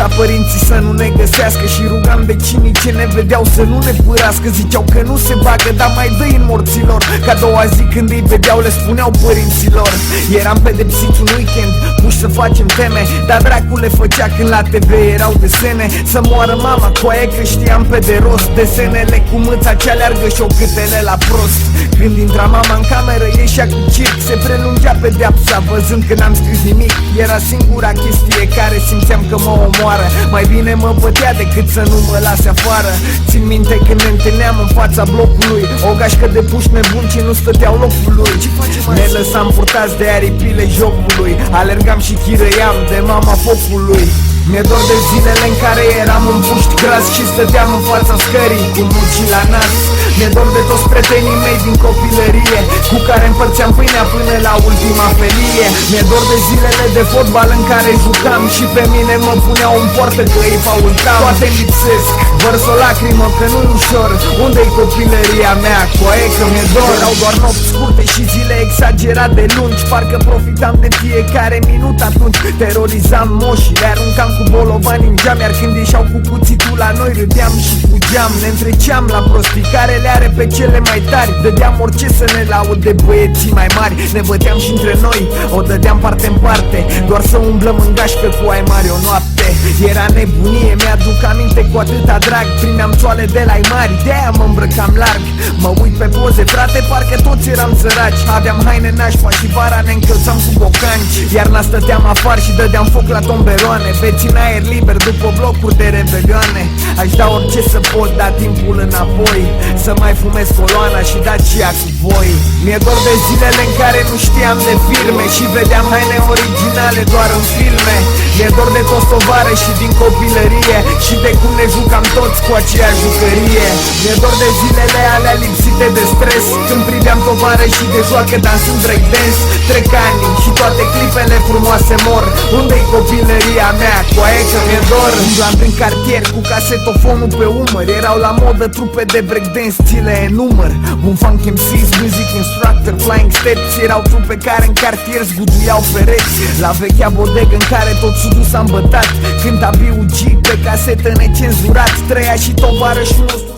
ca părinții să nu ne găsească și rugam vecinii ce ne vedeau să nu ne pârască. Ziceau că nu se bagă, dar mai dă-i în morților. Ca a doua zi când îi vedeau le spuneau părinților. Eram pedepsiți un weekend, puși să facem teme, dar dracu le făcea când la TV erau desene. Să moară mama, coaie că știam pe de rost desenele cu mâța ce aleargă șocâtele la prost. Când intra mama în cameră ieșea cu circ, se prelungea pedeapsa văzând că n-am scris nimic. Era singura chestie care simțeam că mă omoară. Mai bine mă bătea decât să nu mă lase afară. Țin minte când ne întâlneam în fața blocului, o gașcă de puși nebuni ce nu stăteau locului. Ne lăsam purtați de aripile jocului, alergam și chirăiam de mama focului. Mi-e dor de zilele în care eram un puști gras și stăteam în fața scării cu muci la nas. Mi-e dor de toți prietenii mei din copilărie cu care împărțeam pâinea până la ultima felie. Mi-e dor de zilele de fotbal în care jucam și pe mine mă puneau în poartă că îi faultam. Toate lipsesc, vărs o lacrimă că nu-i ușor. Unde-i copilăria mea? Coaie că mi-e dor. Erau doar nopți scurte și zile exagerat de lungi, parcă profitam de fiecare minut atunci. Terorizam moșii, le aruncam cu bolovani în geam, iar când ieșeau cu cuțitul la noi râdeam și fugeam. Ne întreceam la prostii care le are pe cele mai tari, dădeam orice să ne laude băieții mai mari. Ne băteam și între noi, o dădeam parte în parte, doar să umblăm în gașcă cu ai mari o noapte. Era nebunie, mi-aduc aminte cu atâta drag, primeam țoale de la ai mari, de-aia mă îmbrăcam larg. Mă uit pe poze, frate, parcă toți eram săraci, aveam haine nașpa și vara ne încălțam cu bocanci. Iarna stăteam afară și dădeam foc la tomberoane, beți în aer liber după blocuri de rebelioane. Aș da orice să pot da timpul înapoi, să mai fumez coloana și Dacia cu voi. Mi-e dor de zilele în care nu știam de firme și vedeam haine originale doar în filme. Mi-e dor de toți tovarăși din copilărie și de cum ne jucam toți cu aceeași jucărie. Mi-e dor de zilele alea lipsite de stres, când priveam tovarășii de joacă dansând breakdance. Trec ani și toate clipele frumoase mor. Unde-i copilăria mea? Coaie că mi-e dor. Umblam prin cartier cu casetofonul pe umăr, erau la modă trupe de breakdance, țile în număr. Un funk MCs, music instructor, flying steps, erau trupe care în cartier zguduiau pereți. La vechea bodegă în care tot sudul s-a îmbătat, cânta B.U.G. pe casetă necenzurat, trăia și tovarășul nostru.